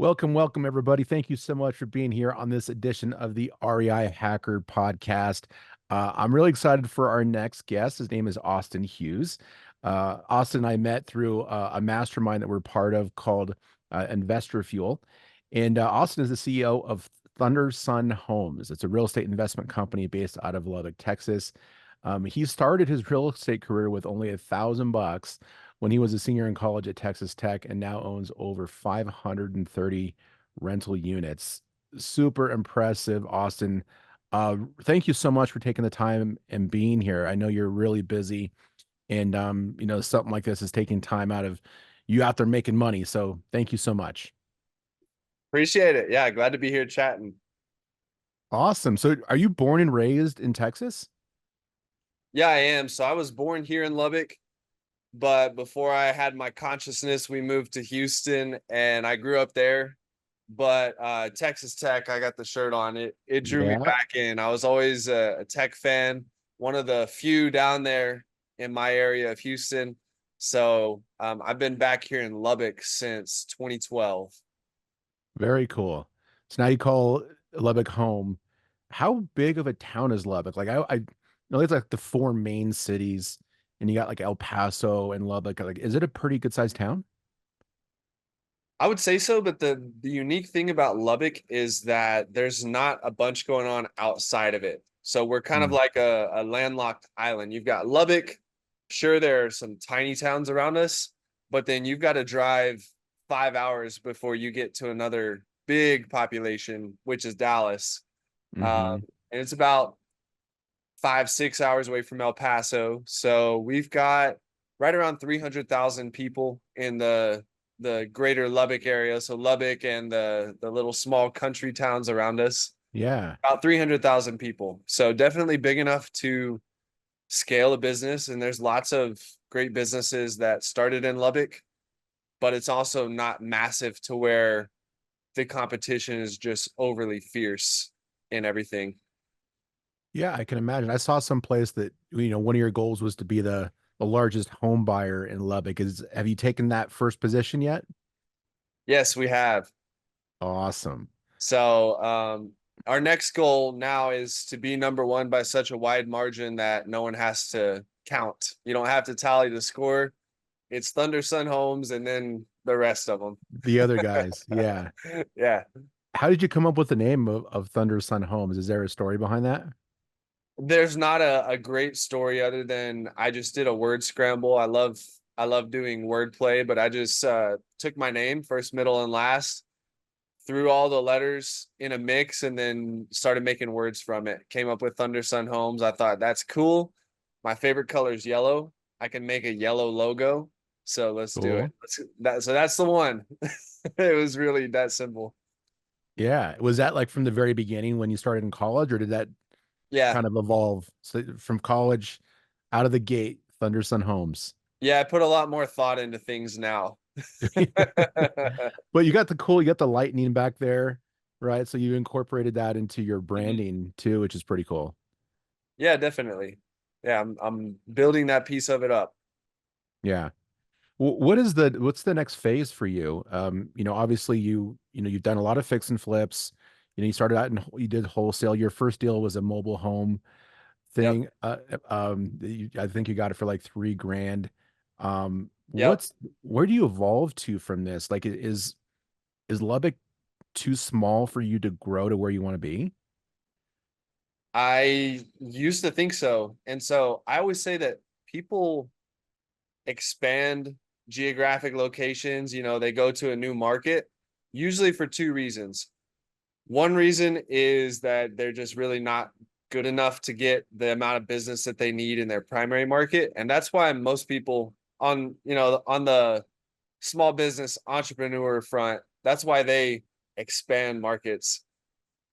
Welcome, everybody. Thank you so much for being here on this edition of the REI Hacker Podcast. I'm really excited for our next guest. His name is Austin Hughes. Austin and I met through a mastermind that we're part of called Investor Fuel. And Austin is the CEO of Thunder Sun Homes. It's a real estate investment company based out of Lubbock, Texas. He started his real estate career with only $1,000 when he was a senior in college at Texas Tech and now owns over 530 rental units. Super impressive, Austin. Thank you so much for taking the time and being here. I know you're really busy and something like this is taking time out of you out there making money. So thank you so much. Appreciate it. Yeah, glad to be here chatting. Awesome. So are you born and raised in Texas? Yeah, I am. So I was born here in Lubbock, but before I had my consciousness, we moved to Houston and I grew up there. But Texas Tech, I got the shirt on. It drew me Yeah. back in. I was always a Tech fan, one of the few down there in my area of Houston. So I've been back here in Lubbock since 2012. Very cool. So now you call Lubbock home. How big of a town is Lubbock? I know it's like the four main cities, and you got like El Paso and Lubbock. Like, is it a pretty good sized town? I would say so, but the unique thing about Lubbock is that there's not a bunch going on outside of it. So we're kind of Mm. like a landlocked island. You've got Lubbock. Sure, there are some tiny towns around us, but then you've got to drive 5 hours before you get to another big population, which is Dallas. Hmm. And it's about 5, 6 hours away from El Paso. So we've got right around 300,000 people in the greater Lubbock area. So Lubbock and the little small country towns around us, Yeah. about 300,000 people. So definitely big enough to scale a business. And there's lots of great businesses that started in Lubbock, but it's also not massive to where the competition is just overly fierce in everything. Yeah, I can imagine. I saw some place that, one of your goals was to be the largest home buyer in Lubbock. Have you taken that first position yet? Yes, we have. Awesome. So our next goal now is to be number one by such a wide margin that no one has to count. You don't have to tally the score. It's Thunder Sun Homes and then the rest of them. The other guys. Yeah. Yeah. How did you come up with the name of Thunder Sun Homes? Is there a story behind that? There's not a great story other than I just did a word scramble. I love doing wordplay, but I just took my name, first, middle, and last, threw all the letters in a mix, and then started making words from it. Came up with Thunder Sun Homes. I thought that's cool. My favorite color is yellow. I can make a yellow logo. So let's do it. Cool. So that's the one. It was really that simple. Yeah. Was that like from the very beginning when you started in college, or did that Yeah. kind of evolve? So from college out of the gate, Thunder Sun Homes. Yeah. I put a lot more thought into things now. But you got the lightning back there, right? So you incorporated that into your branding too, which is pretty cool. Yeah, definitely. Yeah, I'm building that piece of it up. Yeah. What's the next phase for you? Obviously you've done a lot of fix and flips. You started out and you did wholesale. Your first deal was a mobile home Yep. thing. I think you got it for like 3 grand. Yep. Where do you evolve to from this? Like, is Lubbock too small for you to grow to where you want to be? I used to think so. And so I always say that people expand geographic locations, they go to a new market, usually for two reasons. One reason is that they're just really not good enough to get the amount of business that they need in their primary market. And that's why most people on the small business entrepreneur front, that's why they expand markets.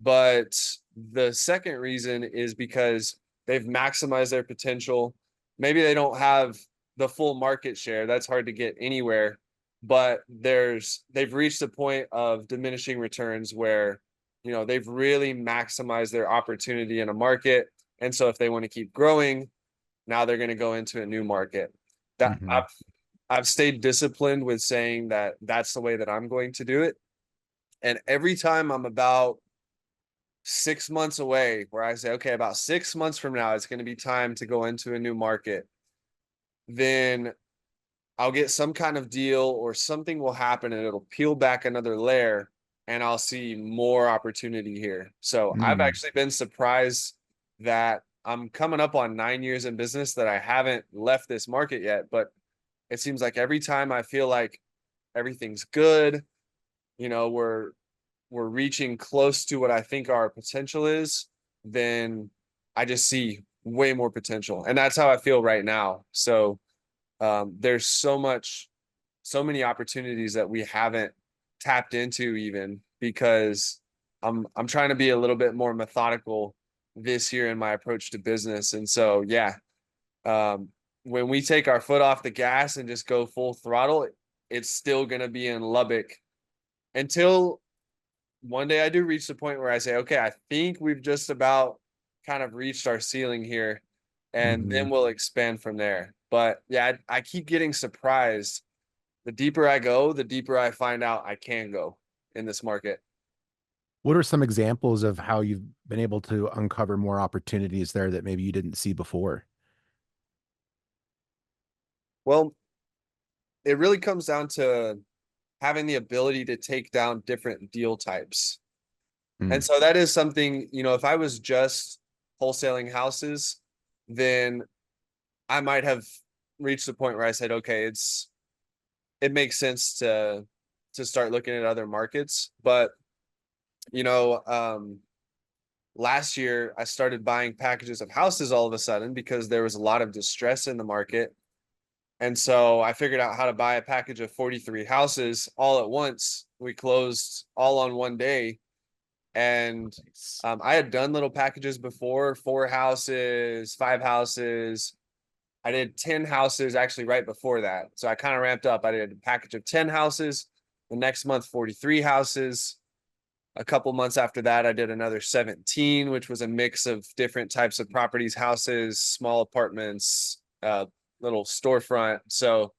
But the second reason is because they've maximized their potential. Maybe they don't have the full market share. That's hard to get anywhere. But they've reached a point of diminishing returns where, they've really maximized their opportunity in a market. And so if they want to keep growing, now they're going to go into a new market. That Hmm. I've stayed disciplined with saying that that's the way that I'm going to do it. And every time I'm about 6 months away, where I say, okay, about 6 months from now, it's going to be time to go into a new market, then I'll get some kind of deal or something will happen and it'll peel back another layer and I'll see more opportunity here. So I've Mm. actually been surprised that I'm coming up on 9 years in business that I haven't left this market yet. But it seems like every time I feel like everything's good, you know, we're reaching close to what I think our potential is, then I just see way more potential. And that's how I feel right now. So there's so many opportunities that we haven't tapped into even because I'm trying to be a little bit more methodical this year in my approach to business. And so, yeah, um, when we take our foot off the gas and just go full throttle, it's still going to be in Lubbock until one day I do reach the point where I say, okay, I think we've just about kind of reached our ceiling here, and Hmm. then we'll expand from there. But yeah, I keep getting surprised. The deeper I go, the deeper I find out I can go in this market. What are some examples of how you've been able to uncover more opportunities there that maybe you didn't see before? Well, it really comes down to having the ability to take down different deal types. And Mm. so that is something, you know, if I was just wholesaling houses, then I might have reached the point where I said, okay, it makes sense to start looking at other markets. But you know, last year I started buying packages of houses all of a sudden because there was a lot of distress in the market. And so I figured out how to buy a package of 43 houses all at once. We closed all on one day. And Nice. I had done little packages before, 4 houses, 5 houses. I did 10 houses actually right before that. So I kind of ramped up. I did a package of 10 houses. The next month, 43 houses. A couple months after that, I did another 17, which was a mix of different types of properties, houses, small apartments, little storefront. So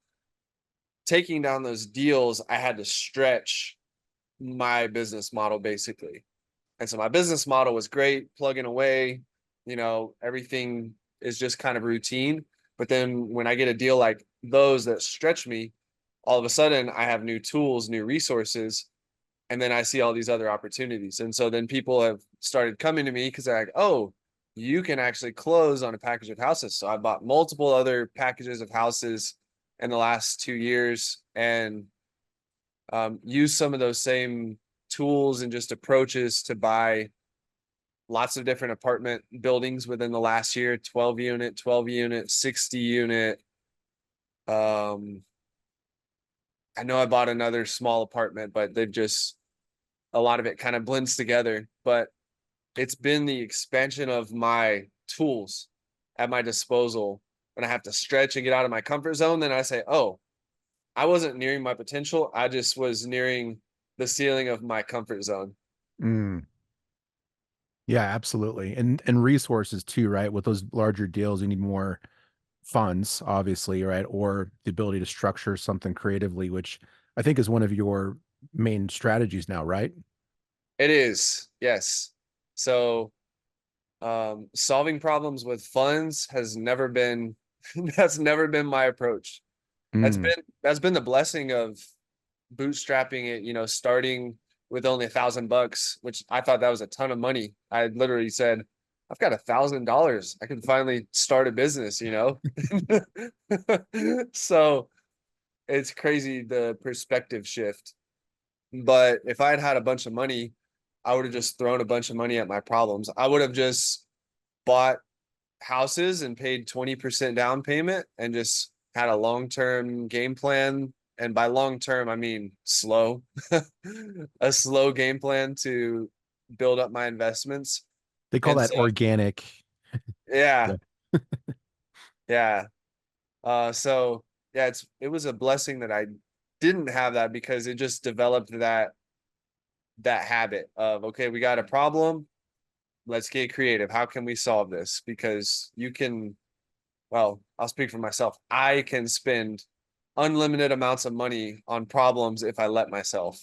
taking down those deals, I had to stretch my business model basically. And so my business model was great, plugging away, you know, everything is just kind of routine. But then when I get a deal like those that stretch me, all of a sudden I have new tools, new resources, and then I see all these other opportunities. And so then people have started coming to me because they're like, oh, you can actually close on a package of houses. So I bought multiple other packages of houses in the last 2 years and use some of those same tools and just approaches to buy lots of different apartment buildings within the last year, 12 unit, 12 unit, 60 unit. Um, I know I bought another small apartment, but they've just, a lot of it kind of blends together. But it's been the expansion of my tools at my disposal. When I have to stretch and get out of my comfort zone, then I say, oh, I wasn't nearing my potential. I just was nearing the ceiling of my comfort zone. Mm. Yeah, absolutely. And resources too, right? With those larger deals, you need more funds, obviously, right? Or the ability to structure something creatively, which I think is one of your main strategies now, right? It is, yes. So solving problems with funds has never been that's never been my approach. Mm. That's been the blessing of bootstrapping it, you know, starting with only $1,000, which I thought that was a ton of money. I literally said, I've got $1,000. I can finally start a business, you know? So it's crazy the perspective shift. But if I had had a bunch of money, I would have just thrown a bunch of money at my problems. I would have just bought houses and paid 20% down payment and just had a long-term game plan. And by long term, I mean slow, a slow game plan to build up my investments. They call And that so, organic. yeah, Yeah. yeah. So yeah, it was a blessing that I didn't have that because it just developed that habit of, okay, we got a problem. Let's get creative. How can we solve this? Because you can, well, I'll speak for myself. I can spend unlimited amounts of money on problems if I let myself.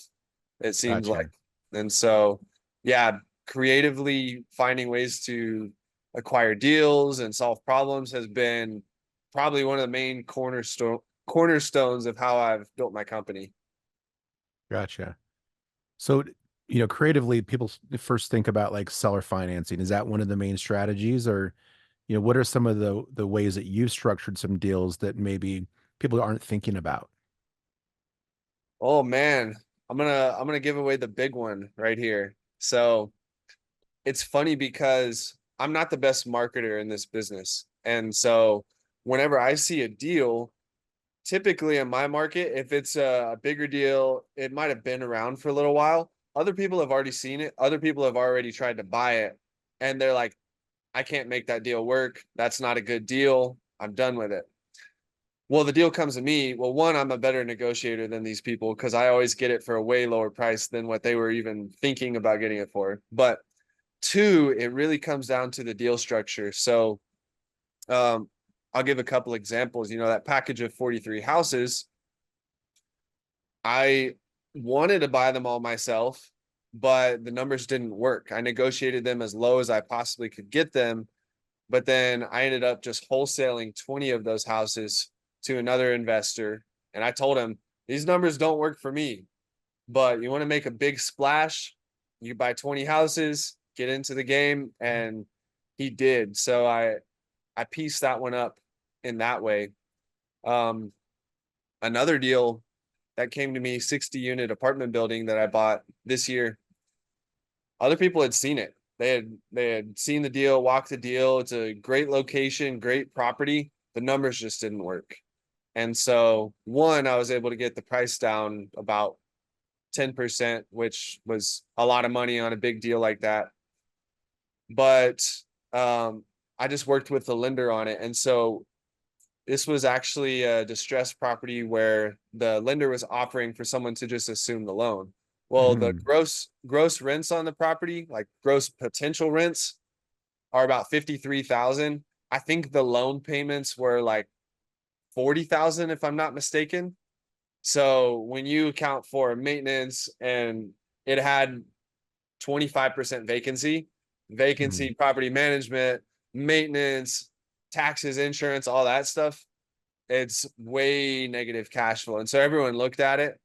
It seems like. Gotcha. And so, yeah, creatively finding ways to acquire deals and solve problems has been probably one of the main cornerstones of how I've built my company. Gotcha. So, creatively, people first think about like seller financing. Is that one of the main strategies, or, what are some of the ways that you've structured some deals that maybe people aren't thinking about? Oh man, I'm gonna give away the big one right here. So it's funny because I'm not the best marketer in this business. And so whenever I see a deal, typically in my market, if it's a bigger deal, it might have been around for a little while. Other people have already seen it. Other people have already tried to buy it. And they're like, I can't make that deal work. That's not a good deal. I'm done with it. Well, the deal comes to me. Well, one, I'm a better negotiator than these people because I always get it for a way lower price than what they were even thinking about getting it for. But two, it really comes down to the deal structure. So um, I'll give a couple examples. That package of 43 houses, I wanted to buy them all myself, but the numbers didn't work. I negotiated them as low as I possibly could get them, but then I ended up just wholesaling 20 of those houses to another investor. And I told him, these numbers don't work for me, but you want to make a big splash, you buy 20 houses, get into the game. And he did. So I pieced that one up in that way. Um, Another deal that came to me, 60 unit apartment building that I bought this year. Other people had seen it. They had seen the deal, walked the deal. It's a great location, great property. The numbers just didn't work. And so one, I was able to get the price down about 10%, which was a lot of money on a big deal like that. But I just worked with the lender on it. And so this was actually a distressed property where the lender was offering for someone to just assume the loan. Well, the Mhm. gross rents on the property, like gross potential rents, are about 53,000. I think the loan payments were like 40,000 if I'm not mistaken. So when you account for maintenance and it had 25% Mhm. property management, maintenance, taxes, insurance, all that stuff, it's way negative cash flow. And so everyone looked at it.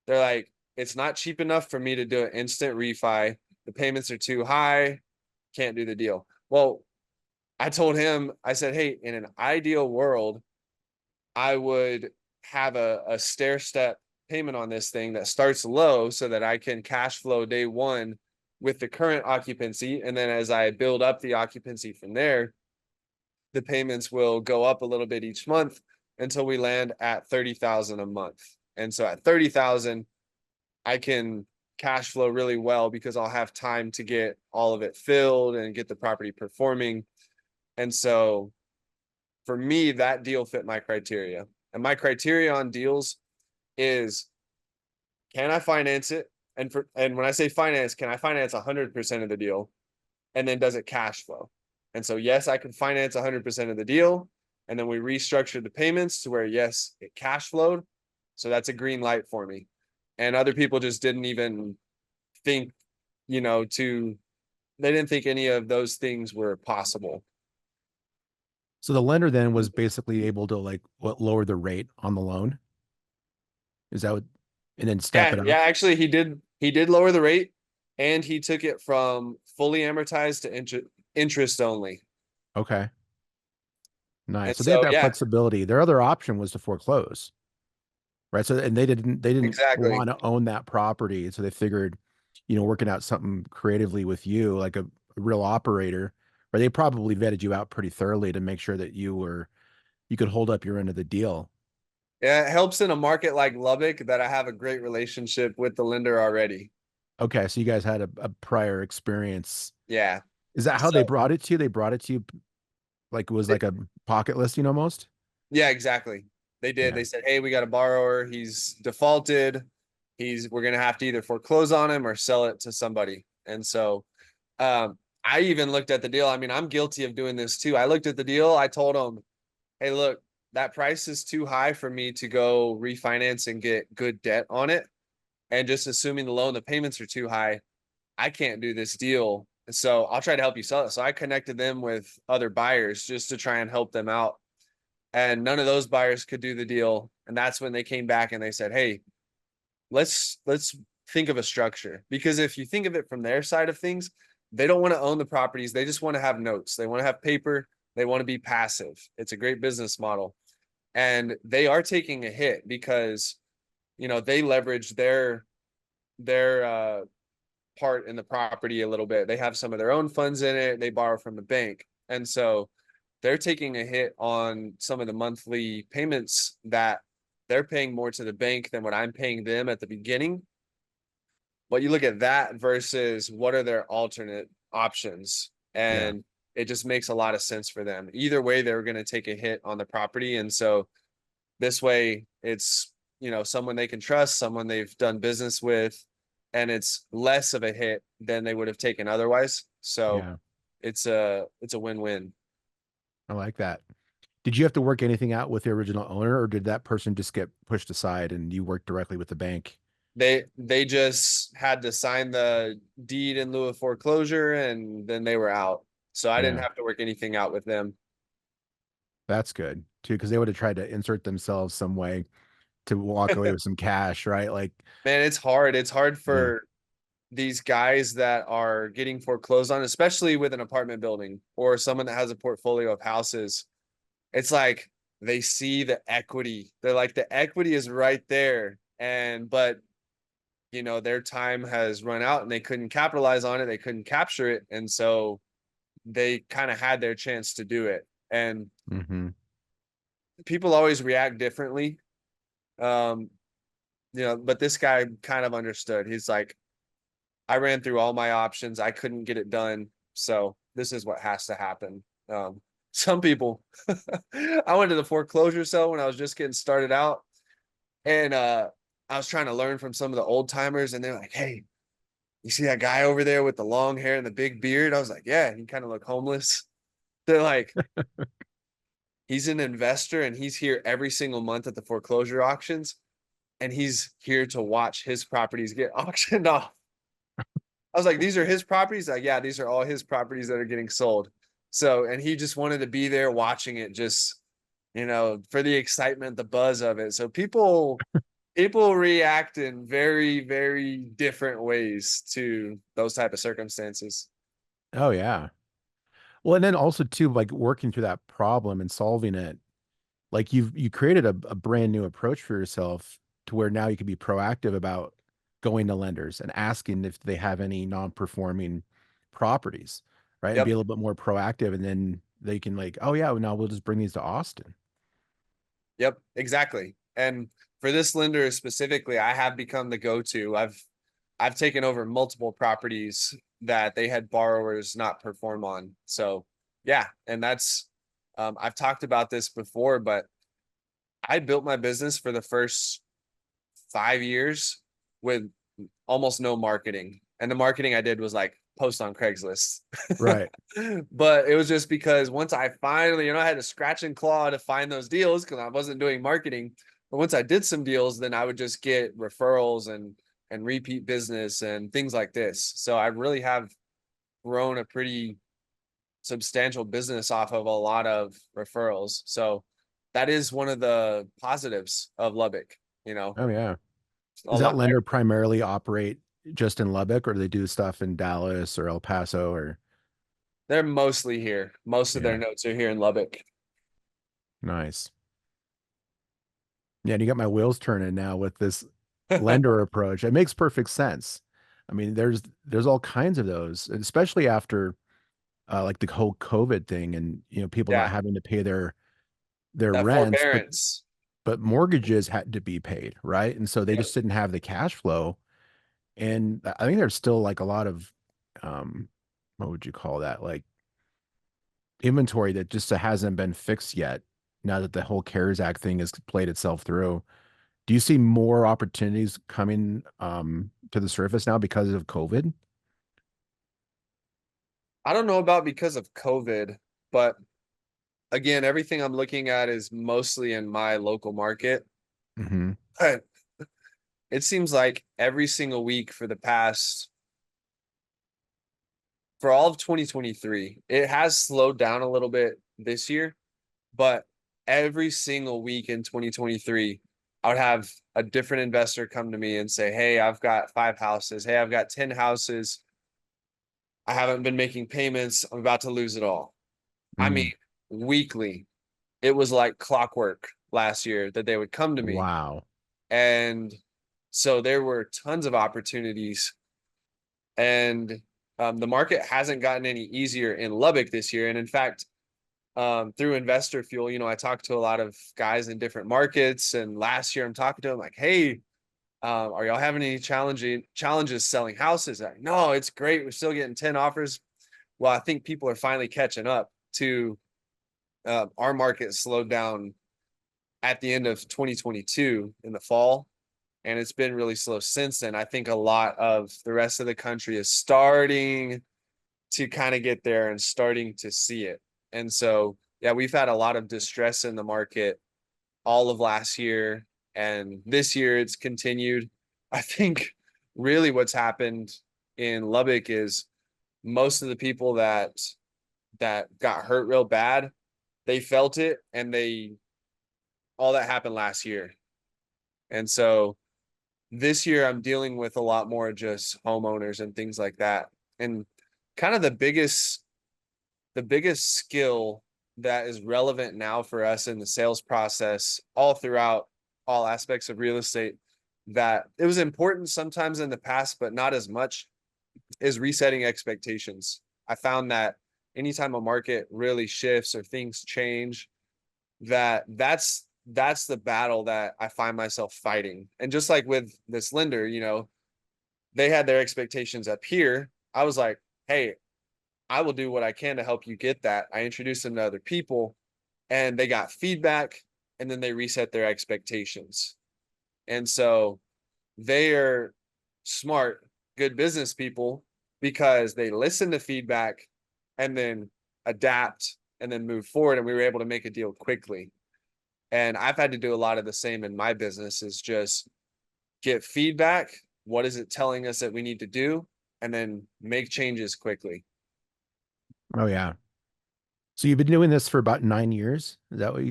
They're like, it's not cheap enough for me to do an instant refi. The payments are too high. Can't do the deal. Well, I told him, I said, hey, in an ideal world, I would have a stair step payment on this thing that starts low so that I can cash flow day one with the current occupancy. And then as I build up the occupancy from there, the payments will go up a little bit each month until we land at 30,000 a month. And so at 30,000, I can cash flow really well because I'll have time to get all of it filled and get the property performing. And so for me, that deal fit my criteria. And my criteria on deals is, can I finance it? And when I say finance, can I finance 100% of the deal? And then does it cash flow? And so yes, I can finance 100% of the deal. And then we restructured the payments to where yes, it cash flowed. So that's a green light for me. And other people just didn't even think, to they didn't think any of those things were possible. So the lender then was basically able to like lower the rate on the loan. Is that what, and then step Yeah, it yeah, up? actually he did lower the rate and he took it from fully amortized to interest only. Okay. Nice. And So they had so that yeah, flexibility. Their other option was to foreclose, right? So and they didn't exactly. want to own that property. So they figured, working out something creatively with you, like a real operator, or they probably vetted you out pretty thoroughly to make sure that you could hold up your end of the deal. Yeah, it helps in a market like Lubbock that I have a great relationship with the lender already. Okay, so you guys had a prior experience. Yeah. Is that how So they brought it to you? They brought it to you like it was like a pocket listing almost? yeah, exactly. They did. Yeah. They said, "Hey, we got a borrower. He's defaulted. We're gonna have to either foreclose on him or sell it to somebody." And so, I even looked at the deal. I mean, I'm guilty of doing this too. I looked at the deal. I told him, "Hey, look, that price is too high for me to go refinance and get good debt on it. and just assuming the loan, the payments are too high, I can't do this deal. So I'll try to help you sell it. So I connected them with other buyers just to try and help them out. And none of those buyers could do the deal. And that's when they came back and they said, hey, let's think of a structure. Because if you think of it from their side of things, they don't want to own the properties. They just want to have notes. They want to have paper. They want to be passive. It's a great business model. And they are taking a hit because, they leverage their part in the property a little bit. They have some of their own funds in it. They borrow from the bank. And so they're taking a hit on some of the monthly payments that they're paying more to the bank than what I'm paying them at the beginning. But you look at that versus what are their alternate options, Yeah. and it just makes a lot of sense for them. Either way, they're going to take a hit on the property. And so this way it's, someone they can trust, someone they've done business with, and it's less of a hit than they would have taken otherwise. So Yeah. it's a win-win. I like that. Did you have to work anything out with the original owner, or did that person just get pushed aside and you worked directly with the bank? They just had to sign the deed in lieu of foreclosure, and then they were out. So I didn't Yeah, have to work anything out with them. that's good too, because they would have tried to insert themselves some way to walk away with some cash, right? Like, Man, it's hard. It's hard yeah, for these guys that are getting foreclosed on, especially with an apartment building or someone that has a portfolio of houses. It's like they see the equity. They're like, the equity is right there. But their time has run out and they couldn't capitalize on it. They couldn't capture it. And so they kind of had their chance to do it. And hmm, people always react differently. Um, but this guy kind of understood. He's like, I ran through all my options. I couldn't get it done. So this is what has to happen. Some people, I went to the foreclosure sale when I was just getting started out, and I was trying to learn from some of the old timers, and they're like, hey, you see that guy over there with the long hair and the big beard? I was like, yeah, he kind of looked homeless. They're like, he's an investor and he's here every single month at the foreclosure auctions, and he's here to watch his properties get auctioned off. I was like, these are his properties? Like, yeah, these are all his properties that are getting sold. So, and he just wanted to be there watching it, just, for the excitement, the buzz of it. So people react in very, very different ways to those type of circumstances. oh yeah. Well, and then also too, like working through that problem and solving it, like you created a brand new approach for yourself to where now you can be proactive about going to lenders and asking if they have any non-performing properties, right? And be Yep. a little bit more proactive, and then they can like, oh yeah, well, now we'll just bring these to Austin. Yep, exactly. And for this lender specifically, I have become the go-to. I've taken over multiple properties that they had borrowers not perform on. So yeah, and that's I've talked about this before, but I built my business for the first 5 years with almost no marketing. And the marketing I did was like post on Craigslist. Right. But it was just because once I finally, I had to scratch and claw to find those deals because I wasn't doing marketing. But once I did some deals, then I would just get referrals and repeat business and things like this. So I really have grown a pretty substantial business off of a lot of referrals. So that is one of the positives of Lubbock, Oh yeah. a Does that lot. lender primarily operate just in Lubbock, or do they do stuff in Dallas or El Paso or? They're mostly here. Most of their Yeah, notes are here in Lubbock. nice. Yeah, and you got my wheels turning now with this lender approach. It makes perfect sense. I mean, there's all kinds of those, and especially after like the whole COVID thing, and people not Yeah, having to pay their that rents, forbearance. but mortgages had to be paid, right? And so they Yep. just didn't have the cash flow. And I think there's still like a lot of what would you call that? Like inventory that just hasn't been fixed yet. Now that the whole CARES Act thing has played itself through, do you see more opportunities coming to the surface now because of COVID? I don't know about because of COVID, but again, everything I'm looking at is mostly in my local market. Hmm. But it seems like every single week for all of 2023, it has slowed down a little bit this year, but every single week in 2023, I would have a different investor come to me and say, "Hey, I've got 5 houses. Hey, I've got 10 houses. I haven't been making payments. I'm about to lose it all." I mean, Mm, weekly. It was like clockwork last year that they would come to me. wow. And so there were tons of opportunities. And the market hasn't gotten any easier in Lubbock this year. And in fact, through Investor Fuel, I talked to a lot of guys in different markets. And last year I'm talking to them like, "Hey, are y'all having any challenges selling houses?" Like, "No, it's great. We're still getting 10 offers." Well, I think people are finally catching up to our market slowed down at the end of 2022 in the fall, and it's been really slow since then. I think a lot of the rest of the country is starting to kind of get there and starting to see it. And so, yeah, we've had a lot of distress in the market all of last year, and this year it's continued. I think really what's happened in Lubbock is most of the people that got hurt real bad, they felt it, and they all that happened last year. And so this year I'm dealing with a lot more just homeowners and things like that. And kind of the biggest skill that is relevant now for us in the sales process all throughout all aspects of real estate, that it was important sometimes in the past but not as much, is resetting expectations. I found that anytime a market really shifts or things change, that's the battle that I find myself fighting. And just like with this lender, they had their expectations up here. I was like, "Hey, I will do what I can to help you get that." I introduced them to other people, and they got feedback, and then they reset their expectations. And so they are smart, good business people because they listen to feedback and then adapt and then move forward. And we were able to make a deal quickly. And I've had to do a lot of the same in my business, is just get feedback. What is it telling us that we need to do? And then make changes quickly. Oh yeah. So you've been doing this for about 9 years? Is that what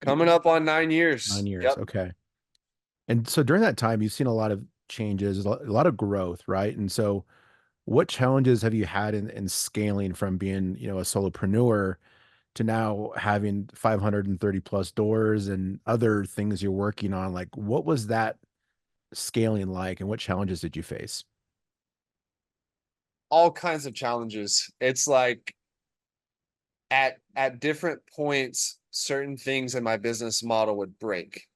Coming you up on 9 years. 9 years? Yep. Okay. And so during that time, you've seen a lot of changes, a lot of growth, right? And so what challenges have you had in scaling from being, a solopreneur to now having 530 plus doors and other things you're working on? Like, what was that scaling like, and what challenges did you face? All kinds of challenges. It's like at different points, certain things in my business model would break.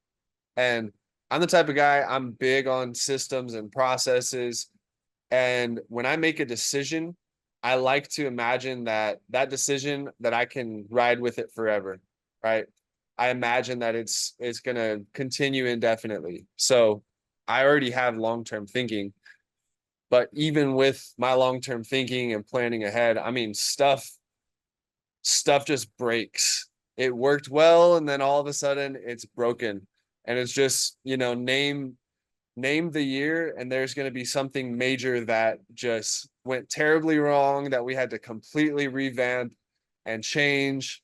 And I'm the type of guy, I'm big on systems and processes. And when I make a decision, I like to imagine that decision, that I can ride with it forever, right? I imagine that it's going to continue indefinitely. So I already have long-term thinking, but even with my long-term thinking and planning ahead, I mean, stuff just breaks. It worked well, and then all of a sudden it's broken. And it's just, name the year, and there's going to be something major that just went terribly wrong that we had to completely revamp and change.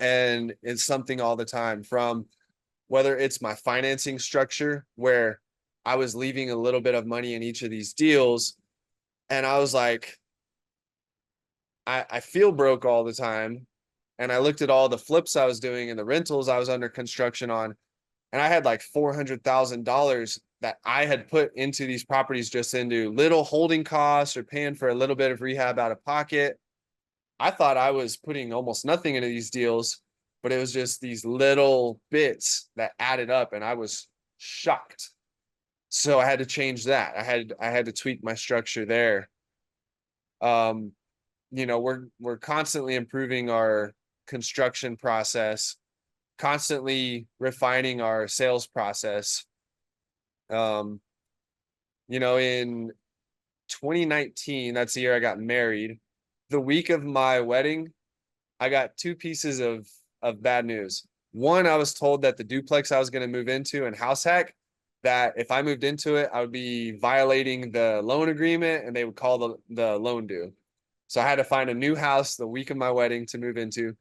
And it's something all the time, from whether it's my financing structure, where I was leaving a little bit of money in each of these deals, and I was like, I feel broke all the time. And I looked at all the flips I was doing and the rentals I was under construction on, and I had like $400,000 that I had put into these properties, just into little holding costs or paying for a little bit of rehab out of pocket. I thought I was putting almost nothing into these deals, but it was just these little bits that added up, and I was shocked. So I had to change that. I had to tweak my structure there. Um, we're constantly improving our construction process, constantly refining our sales process. Um, in 2019, that's the year I got married. The week of my wedding, I got two pieces of bad news. One, I was told that the duplex I was going to move into and house hack, that if I moved into it, I would be violating the loan agreement and they would call the loan due. So I had to find a new house the week of my wedding to move into.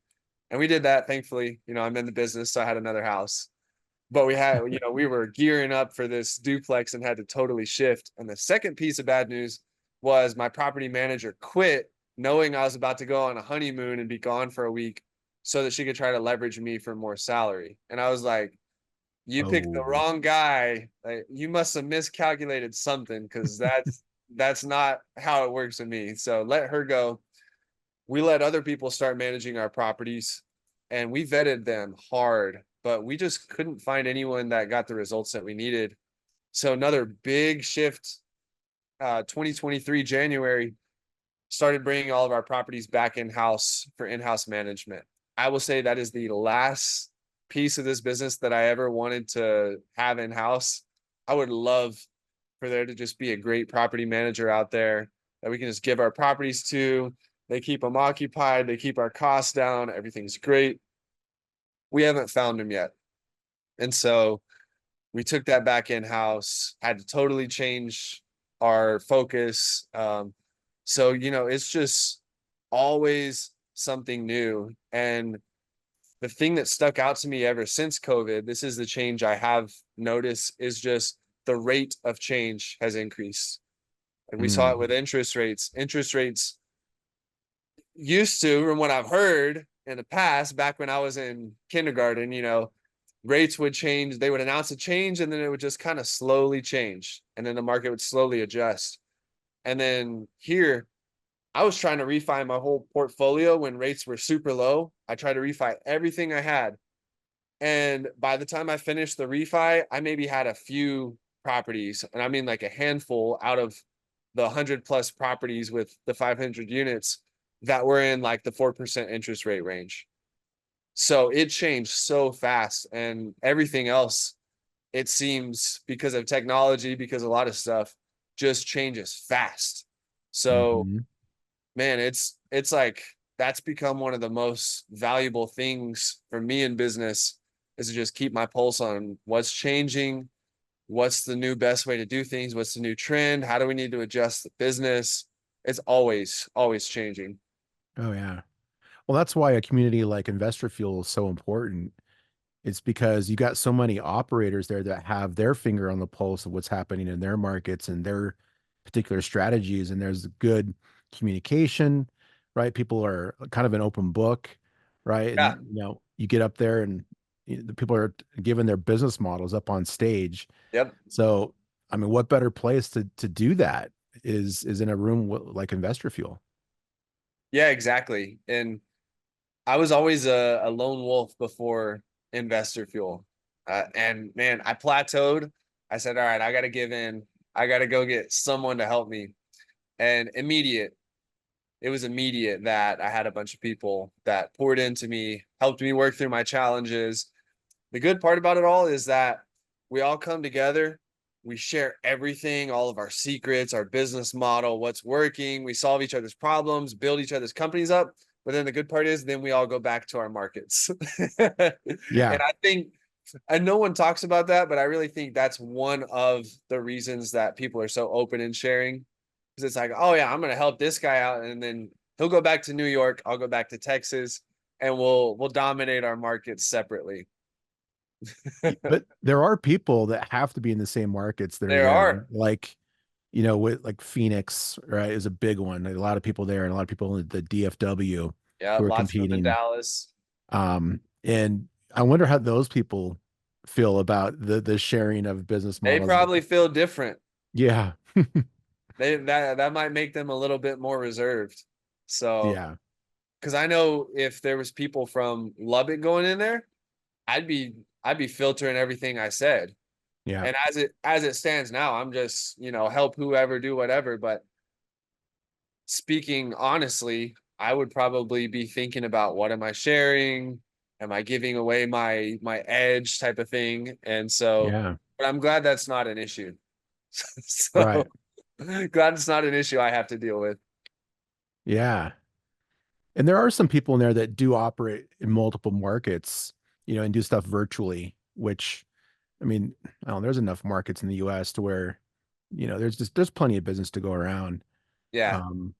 And we did that, thankfully. I'm in the business, so I had another house. But we were gearing up for this duplex and had to totally shift. And the second piece of bad news was my property manager quit, knowing I was about to go on a honeymoon and be gone for a week so that she could try to leverage me for more salary. And I was like, you picked the Oh, wrong guy. Like, you must have miscalculated something, because that's not how it works with me. So let her go. We let other people start managing our properties, and we vetted them hard, but we just couldn't find anyone that got the results that we needed. So another big shift, 2023 January, started bringing all of our properties back in-house for in-house management. I will say that is the last piece of this business that I ever wanted to have in-house. I would love for there to just be a great property manager out there that we can just give our properties to. They keep them occupied, they keep our costs down, everything's great. We haven't found them yet. And so we took that back in-house, had to totally change our focus. So, it's just always something new. And the thing that stuck out to me ever since COVID, this is the change I have noticed, is just the rate of change has increased. And we saw it with interest rates. Interest rates used to, from what I've heard in the past, back when I was in kindergarten, rates would change. They would announce a change and then it would just kind of slowly change. And then the market would slowly adjust. And then here, I was trying to refi my whole portfolio when rates were super low. I tried to refi everything I had. And by the time I finished the refi, I maybe had a few properties. And I mean like a handful out of the 100 plus properties with the 500 units that were in like the 4% interest rate range. So it changed so fast, and everything else, it seems, because of technology, because a lot of stuff just changes fast. So, mm-hmm. man, it's like that's become one of the most valuable things for me in business, is to just keep my pulse on what's changing, what's the new best way to do things, what's the new trend, how do we need to adjust the business. It's always changing. Oh yeah. Well, that's why a community like Investor Fuel is so important. It's because you got so many operators there that have their finger on the pulse of what's happening in their markets and their particular strategies. And there's good communication, right? People are kind of an open book, right? Yeah. And you get up there and the people are giving their business models up on stage. Yep. So, I mean, what better place to do that is in a room like Investor Fuel. Yeah, exactly. And I was always a lone wolf before Investor Fuel. And man, I plateaued. I said, all right, I got to give in. I got to go get someone to help me. And it was immediate that I had a bunch of people that poured into me, helped me work through my challenges. The good part about it all is that we all come together. We share everything, all of our secrets, our business model, what's working. We solve each other's problems, build each other's companies up. But then the good part is then we all go back to our markets. And Yeah. I think, and no one talks about that, but I really think that's one of the reasons that people are so open and sharing. Because it's like, oh yeah, I'm gonna help this guy out, and then he'll go back to New York, I'll go back to Texas, and we'll dominate our markets separately. But there are people that have to be in the same markets that are There there. are. Like, with like Phoenix, right, is a big one. A lot of people there and a lot of people in the DFW Yeah, who are lots of them in competing. Dallas. And I wonder how those people feel about the sharing of business They models. probably feel different. Yeah. That might make them a little bit more reserved. So, Yeah. because I know if there was people from Lubbock going in there, I'd be I'd be filtering everything I said. Yeah. And as it stands now, I'm just, help whoever do whatever. But speaking honestly, I would probably be thinking about, what am I sharing? Am I giving away my edge, type of thing? And so, Yeah. but I'm glad that's not an issue. Right. So glad it's not an issue I have to deal with. Yeah. And there are some people in there that do operate in multiple markets, and do stuff virtually, which I mean, I don't know, there's enough markets in the US to where, there's plenty of business to go around. Yeah. Um,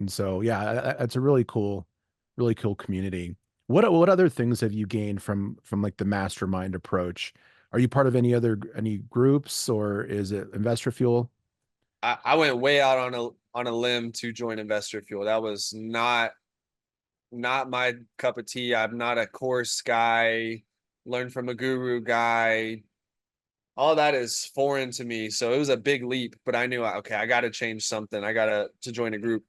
and so yeah, it's a really cool community. What other things have you gained from like the mastermind approach? Are you part of any groups, or is it Investor Fuel? I went way out on a limb to join Investor Fuel. That was not my cup of tea. I'm not a course guy, learn from a guru guy. All that is foreign to me. So it was a big leap, but I knew, okay, I got to change something. I got to join a group.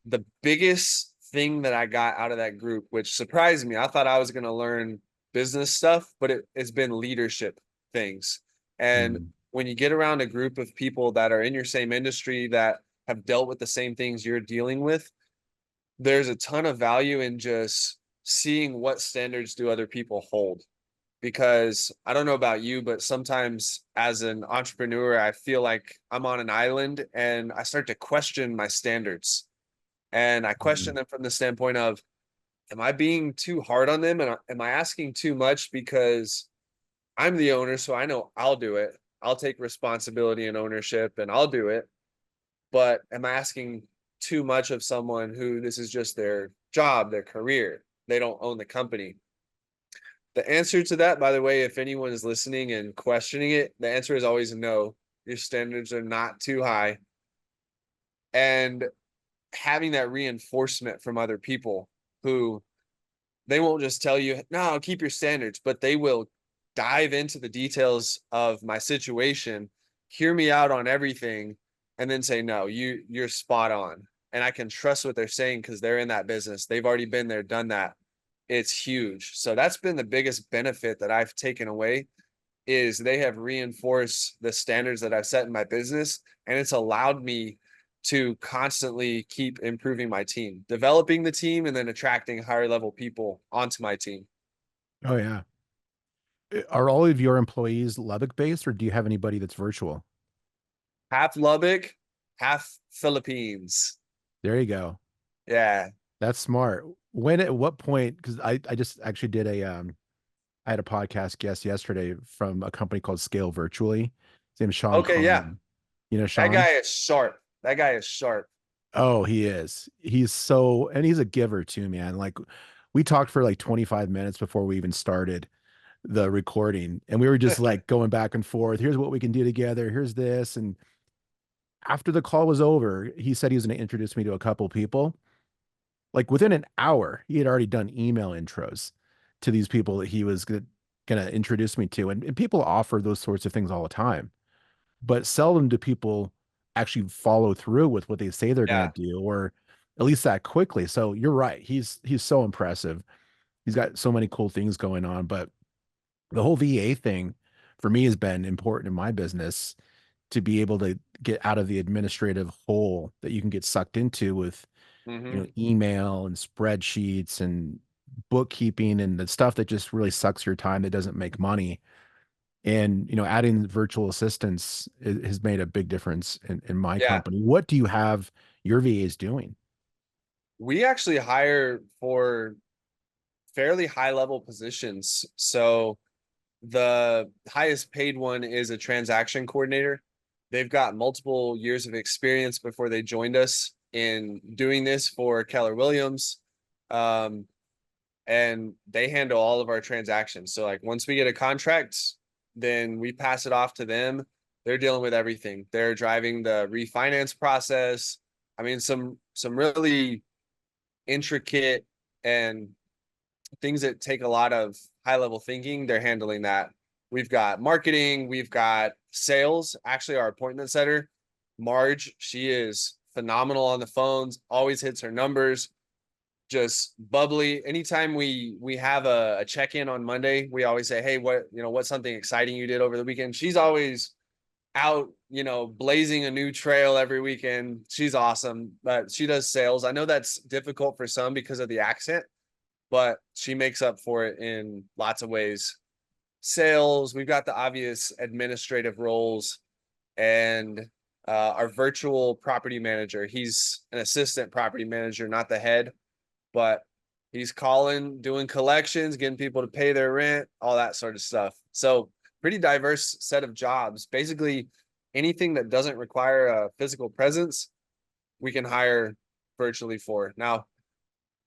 The biggest thing that I got out of that group, which surprised me, I thought I was going to learn business stuff, but it's been leadership things. And Mm. when you get around a group of people that are in your same industry that have dealt with the same things you're dealing with, there's a ton of value in just seeing what standards do other people hold. Because I don't know about you, but sometimes as an entrepreneur, I feel like I'm on an island and I start to question my standards. And I question Mm. them from the standpoint of, am I being too hard on them? And am I asking too much because I'm the owner? So I know I'll do it. I'll take responsibility and ownership and I'll do it. But am I asking too much of someone who this is just their job, their career? They don't own the company. The answer to that, by the way, if anyone is listening and questioning it, the answer is always no. Your standards are not too high. And having that reinforcement from other people who they won't just tell you, no, keep your standards, but they will dive into the details of my situation, hear me out on everything, and then say, no, you're spot on. And I can trust what they're saying because they're in that business. They've already been there, done that. It's huge. So that's been the biggest benefit that I've taken away is they have reinforced the standards that I've set in my business, and it's allowed me to constantly keep improving my team, developing the team, and then attracting higher level people onto my team. Oh yeah. Are all of your employees Lubbock based, or do you have anybody that's virtual? Half Lubbock, half Philippines. There you go. Yeah. That's smart. At what point, because I just actually did I had a podcast guest yesterday from a company called Scale Virtually. His name's Sean Okay. Yeah. Conlon. You know That Sean? guy is sharp. That guy is sharp. Oh, he is. And he's a giver too, man. Like we talked for like 25 minutes before we even started the recording, and we were just like going back and forth. Here's what we can do together. Here's this. And after the call was over, he said he was going to introduce me to a couple people. Like within an hour, he had already done email intros to these people that he was going to introduce me to. And people offer those sorts of things all the time, but seldom do people actually follow through with what they say they're going to Yeah. do, or at least that quickly. So you're right. He's so impressive. He's got so many cool things going on, but the whole VA thing for me has been important in my business to be able to get out of the administrative hole that you can get sucked into with, Mm-hmm. email and spreadsheets and bookkeeping and the stuff that just really sucks your time that doesn't make money. And, adding virtual assistants has made a big difference in my Yeah. company. What do you have your VAs doing? We actually hire for fairly high level positions. So the highest paid one is a transaction coordinator. They've got multiple years of experience before they joined us in doing this for Keller Williams. Um, and they handle all of our transactions. So like once we get a contract, then we pass it off to them. They're dealing with everything. They're driving the refinance process. I mean, some really intricate and things that take a lot of high level thinking, they're handling that. We've got marketing, we've got sales. Actually, our appointment setter, Marge, she is phenomenal on the phones, always hits her numbers, just bubbly. Anytime we have a check-in on Monday, we always say, hey, what's something exciting you did over the weekend? She's always out, blazing a new trail every weekend. She's awesome, but she does sales. I know that's difficult for some because of the accent, but she makes up for it in lots of ways. Sales, we've got the obvious administrative roles, and our virtual property manager. He's an assistant property manager, not the head, but he's calling, doing collections, getting people to pay their rent, all that sort of stuff. So pretty diverse set of jobs. Basically, anything that doesn't require a physical presence, we can hire virtually for. Now,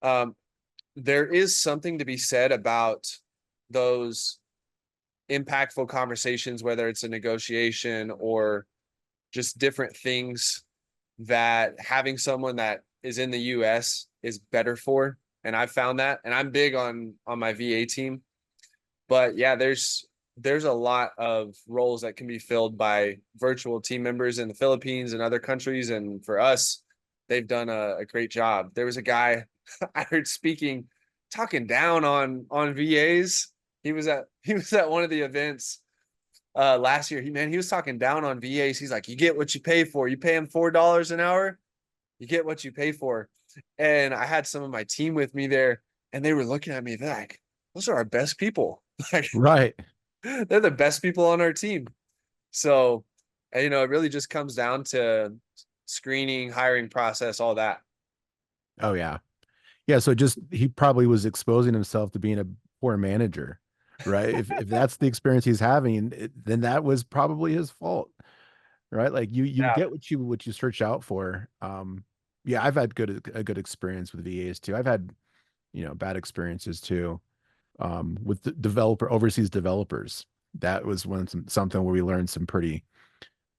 um, there is something to be said about those impactful conversations, whether it's a negotiation or just different things that having someone that is in the US is better for. And I've found that, and I'm big on my VA team. But yeah, there's a lot of roles that can be filled by virtual team members in the Philippines and other countries. And for us, they've done a great job. There was a guy I heard talking down on VAs. He was at one of the events last year. He was talking down on VAs. He's like, you get what you pay for. You pay him $4 an hour, you get what you pay for. And I had some of my team with me there, and they were looking at me like, those are our best people. Like, Right. they're the best people on our team. So, it really just comes down to screening, hiring process, all that. Oh yeah. Yeah. So just he probably was exposing himself to being a poor manager, right? If that's the experience he's having, then that was probably his fault, right? Like you Yeah. get what you search out for. Yeah, I've had a good experience with VAs too. I've had bad experiences too. With the overseas developers. That was something where we learned some pretty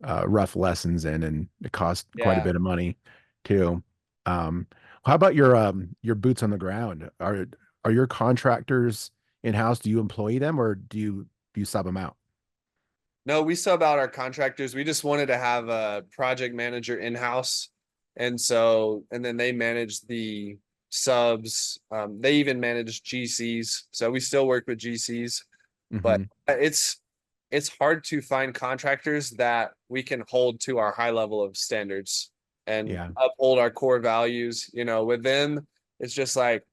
rough lessons and it cost quite a Yeah. bit of money too. How about your boots on the ground? Are your contractors in-house? Do you employ them or do you sub them out? No, we sub out our contractors. We just wanted to have a project manager in-house. And then they manage the subs. They even manage GCs. So we still work with GCs, but Hmm. it's hard to find contractors that we can hold to our high level of standards and Yeah. uphold our core values. With them, it's just like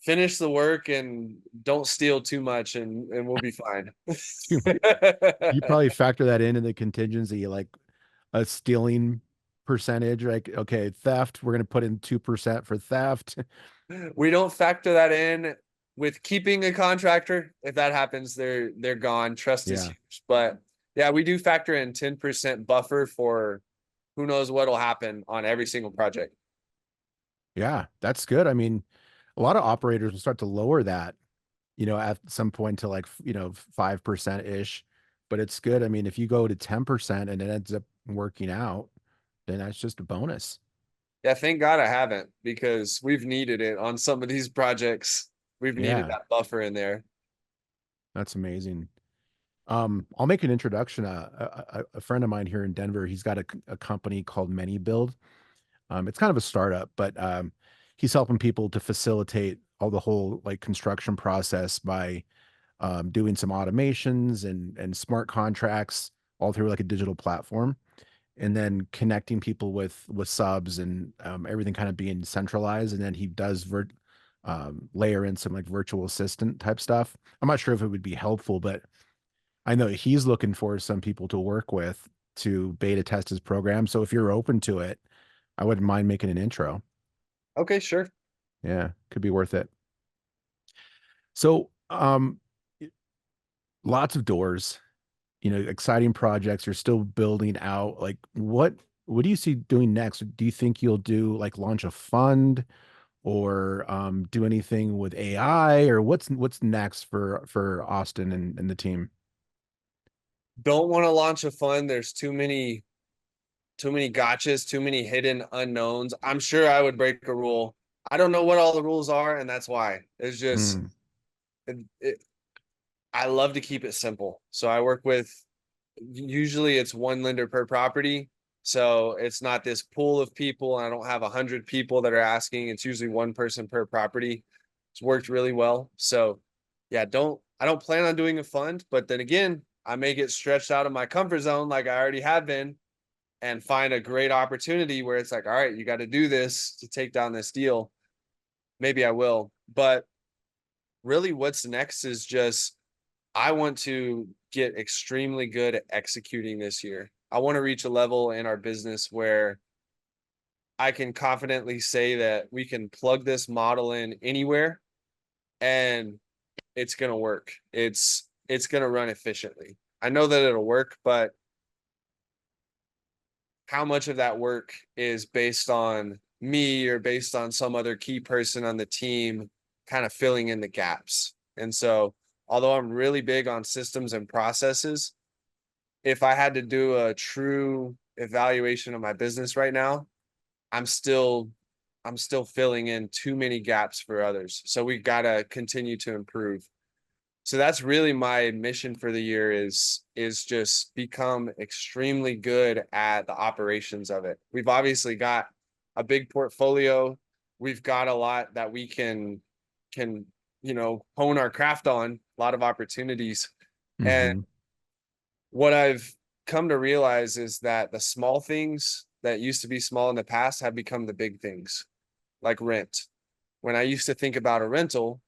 finish the work and don't steal too much, and we'll be fine. You probably factor that in the contingency, like a stealing percentage, like, okay, theft, we're going to put in 2% for theft. We don't factor that in with keeping a contractor. If that happens, they're gone. Trust is Yeah. huge. But yeah, we do factor in 10% buffer for who knows what'll happen on every single project. Yeah, that's good. I mean, a lot of operators will start to lower that, at some point to like, 5% ish, but it's good. I mean, if you go to 10% and it ends up working out, then that's just a bonus. Yeah, thank God I haven't, because we've needed it on some of these projects. We've needed Yeah, that buffer in there. that's amazing. I'll make an introduction. A friend of mine here in Denver, he's got a company called Many Build. It's kind of a startup, but he's helping people to facilitate all the whole like construction process by doing some automations and smart contracts all through like a digital platform, and then connecting people with subs and everything kind of being centralized. And then he does layer in some like virtual assistant type stuff. I'm not sure if it would be helpful, but I know he's looking for some people to work with to beta test his program. So if you're open to it, I wouldn't mind making an intro. Okay, sure. Yeah, could be worth it. So, lots of doors, exciting projects. You're still building out. Like, what do you see doing next? Do you think you'll do like launch a fund or do anything with AI, or what's next for Austin and the team? Don't want to launch a fund. There's too many gotchas, too many hidden unknowns. I'm sure I would break a rule. I don't know what all the rules are, and that's why. It's just Mm, it, I love to keep it simple. So I work with, usually it's one lender per property. So it's not this pool of people, and I don't have 100 people that are asking. It's usually one person per property. It's worked really well. So yeah, I don't plan on doing a fund, but then again, I may get stretched out of my comfort zone like I already have been, and find a great opportunity where it's like, all right, you got to do this to take down this deal. Maybe I will. But really, what's next is just I want to get extremely good at executing this year. I want to reach a level in our business where I can confidently say that we can plug this model in anywhere and it's going to work. It's going to run efficiently. I know that it'll work, but how much of that work is based on me or based on some other key person on the team kind of filling in the gaps? And so, although I'm really big on systems and processes, if I had to do a true evaluation of my business right now, I'm still filling in too many gaps for others. So we got to continue to improve. So that's really my mission for the year is just become extremely good at the operations of it. We've obviously got a big portfolio. We've got a lot that we can hone our craft on, a lot of opportunities. And what I've come to realize is that the small things that used to be small in the past have become the big things, like rent. When I used to think about a rental,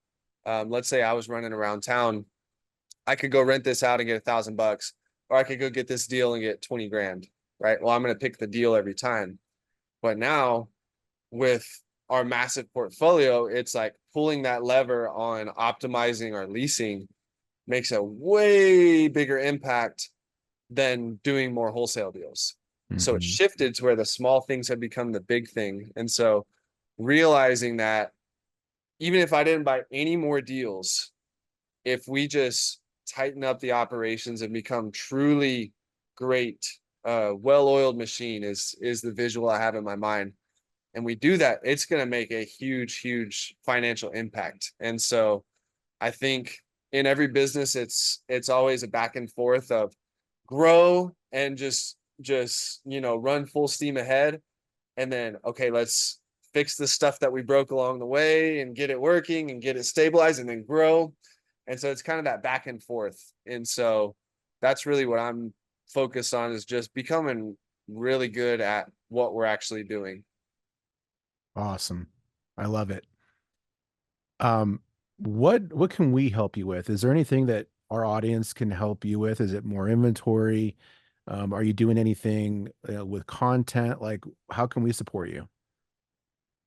let's say I was running around town, I could go rent this out and get $1,000, or I could go get this deal and get 20 grand, right? Well, I'm going to pick the deal every time. But now with our massive portfolio, it's like pulling that lever on optimizing our leasing makes a way bigger impact than doing more wholesale deals. So it shifted to where the small things have become the big thing. And so realizing that even if I didn't buy any more deals, if we just tighten up the operations and become truly great, well-oiled machine is the visual I have in my mind. And we do that, it's going to make a huge, huge financial impact. And so I think in every business, it's always a back and forth of grow and just run full steam ahead. And then, okay, let's fix the stuff that we broke along the way and get it working and get it stabilized and then grow. And so it's kind of that back and forth. And so that's really what I'm focused on, is just becoming really good at what we're actually doing. Awesome. I love it. What can we help you with? Is there anything that our audience can help you with? Is it more inventory? Are you doing anything with content? Like, how can we support you?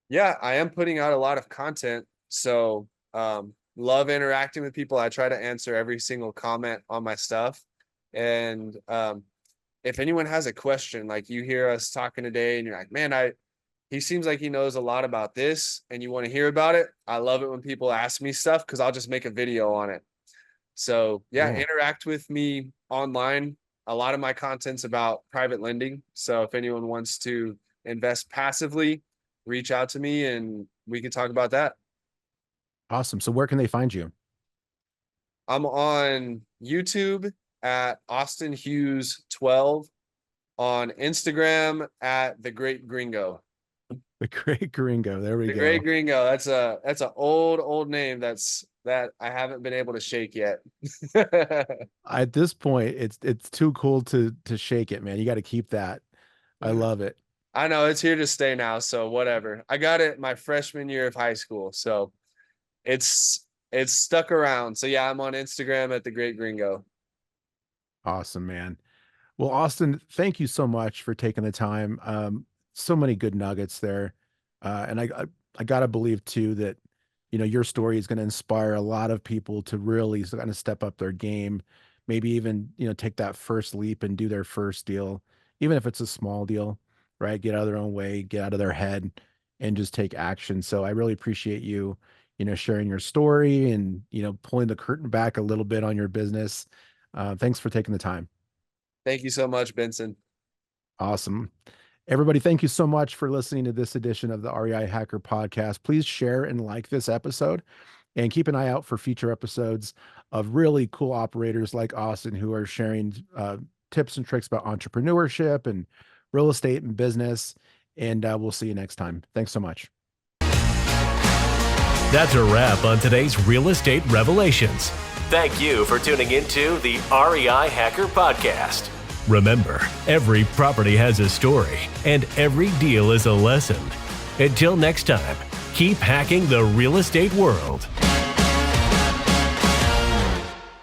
Yeah, I am putting out a lot of content. So love interacting with people. I try to answer every single comment on my stuff. And if anyone has a question, like you hear us talking today and you're like, man, he seems like he knows a lot about this and you want to hear about it. I love it when people ask me stuff because I'll just make a video on it. So yeah, interact with me online. A lot of my content's about private lending. So if anyone wants to invest passively, reach out to me and we can talk about that. Awesome. So where can they find you? I'm on YouTube at Austin Hughes 12, on Instagram at The Great Gringo. The Great Gringo. There we go. The Great Gringo. That's an old name that I haven't been able to shake yet. At this point, it's too cool to shake it, man. You got to keep that. I love it. I know it's here to stay now, so whatever. I got it my freshman year of high school, so it's stuck around. So yeah, I'm on Instagram at The Great Gringo. Awesome, man. Well, Austin, thank you so much for taking the time. So many good nuggets there. And I gotta believe too that, your story is going to inspire a lot of people to really kind of step up their game, maybe even, take that first leap and do their first deal, even if it's a small deal, right? Get out of their own way, get out of their head and just take action. So I really appreciate you, sharing your story and, pulling the curtain back a little bit on your business. Thanks for taking the time. Thank you so much, Benson. Awesome. Everybody, thank you so much for listening to this edition of the REI Hacker Podcast. Please share and like this episode and keep an eye out for future episodes of really cool operators like Austin who are sharing tips and tricks about entrepreneurship and real estate and business. And we'll see you next time. Thanks so much. That's a wrap on today's Real Estate Revelations. Thank you for tuning into the REI Hacker Podcast. Remember, every property has a story, and every deal is a lesson. Until next time, keep hacking the real estate world.